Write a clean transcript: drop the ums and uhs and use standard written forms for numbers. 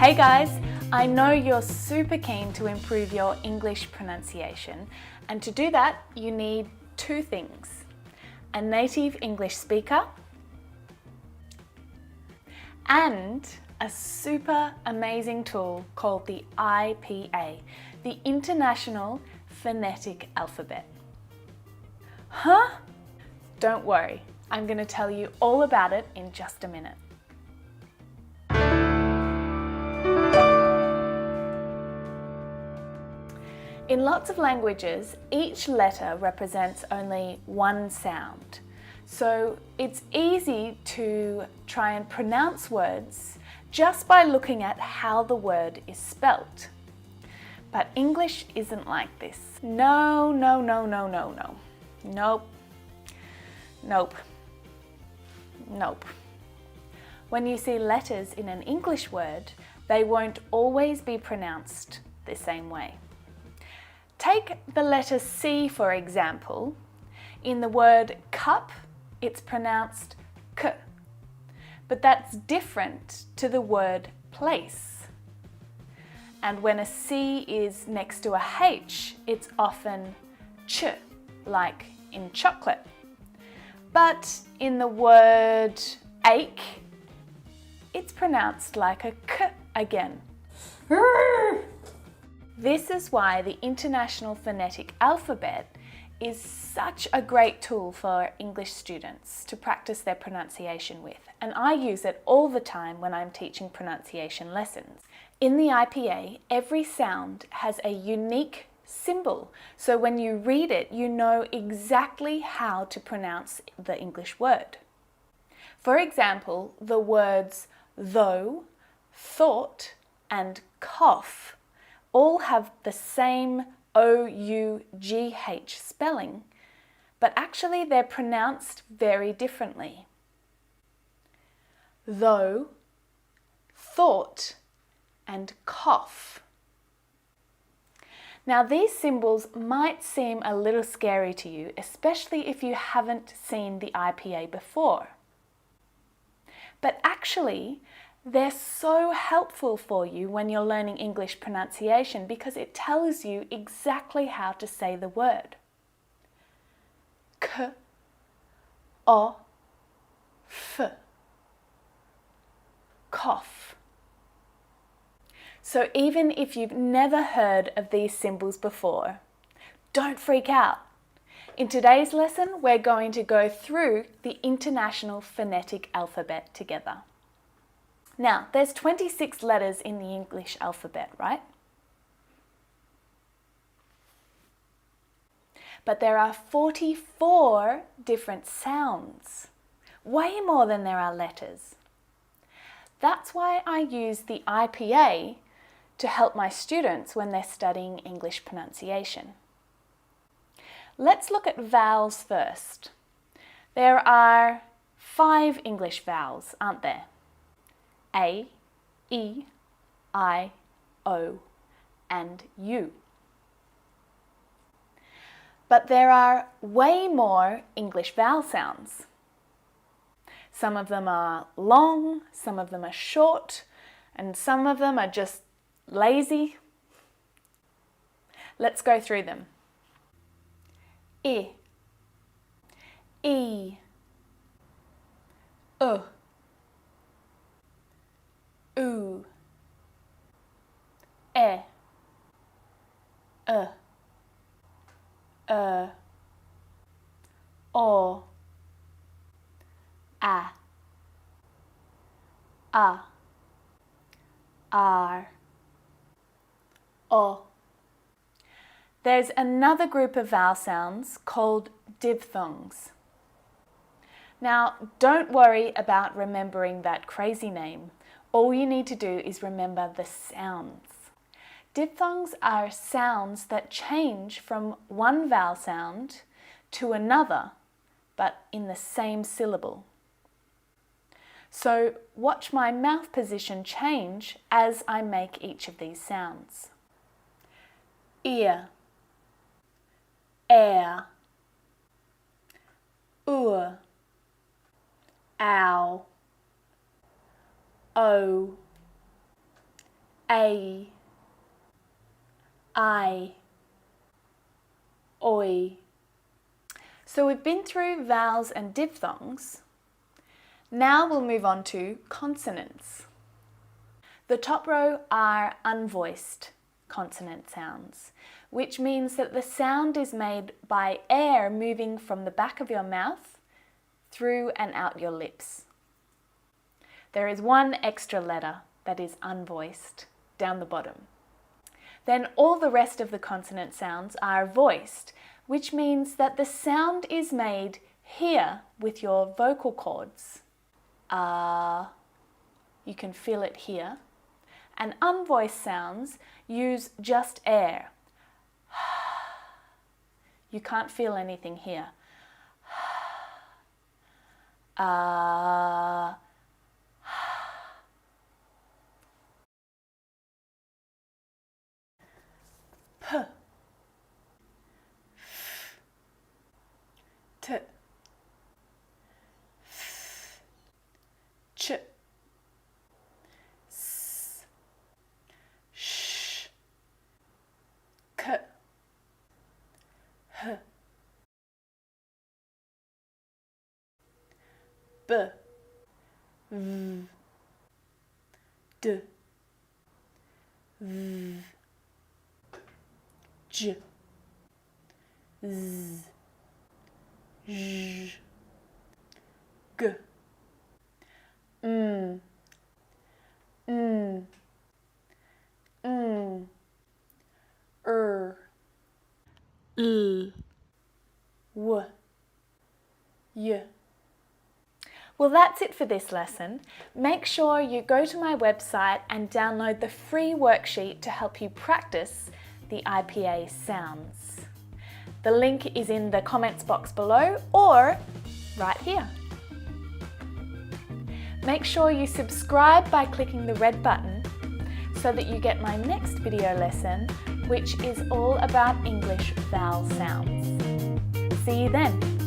Hey guys, I know you're super keen to improve your English pronunciation, and to do that you need two things: a native English speaker and a super amazing tool called the IPA, the International Phonetic Alphabet. Huh? Don't worry, I'm going to tell you all about it in just a minute. In lots of languages, each letter represents only one sound. So it's easy to try and pronounce words just by looking at how the word is spelt. But English isn't like this. No. Nope. When you see letters in an English word, they won't always be pronounced the same way. Take the letter C for example. In the word cup, it's pronounced k, but that's different to the word place. And when a C is next to a H, it's often ch, like in chocolate. But in the word ache, it's pronounced like a k again. This is why the International Phonetic Alphabet is such a great tool for English students to practice their pronunciation with, and I use it all the time when I'm teaching pronunciation lessons. In the IPA, every sound has a unique symbol, so when you read it, you know exactly how to pronounce the English word. For example, the words though, thought, and cough all have the same O-U-G-H spelling, but actually they're pronounced very differently. Though, thought, and cough. Now these symbols might seem a little scary to you, especially if you haven't seen the IPA before. But actually, they're so helpful for you when you're learning English pronunciation because it tells you exactly how to say the word. K, o, f, cough. So even if you've never heard of these symbols before, don't freak out. In today's lesson, we're going to go through the International Phonetic Alphabet together. Now, there's 26 letters in the English alphabet, right? But there are 44 different sounds, way more than there are letters. That's why I use the IPA to help my students when they're studying English pronunciation. Let's look at vowels first. There are 5 English vowels, aren't there? A, E, I, O, and U. But there are way more English vowel sounds. Some of them are long, some of them are short, and some of them are just lazy. Let's go through them. I, E, U, U, E, O, A, R, O. There's another group of vowel sounds called diphthongs. Now, don't worry about remembering that crazy name. All you need to do is remember the sounds. Diphthongs are sounds that change from one vowel sound to another, but in the same syllable. So watch my mouth position change as I make each of these sounds. Ear, air, ow, o, A, I, oi. So we've been through vowels and diphthongs. Now we'll move on to consonants. The top row are unvoiced consonant sounds, which means that the sound is made by air moving from the back of your mouth through and out your lips. There is one extra letter that is unvoiced down the bottom. Then all the rest of the consonant sounds are voiced, which means that the sound is made here with your vocal cords. You can feel it here. And unvoiced sounds use just air. You can't feel anything here. P, T, F, Ch, S, Sh, K, H, B, V, D, V, J, Z, Ž, G, N, L, W, Y. Well, that's it for this lesson. Make sure you go to my website and download the free worksheet to help you practice the IPA sounds. The link is in the comments box below or right here. Make sure you subscribe by clicking the red button so that you get my next video lesson, which is all about English vowel sounds. See you then.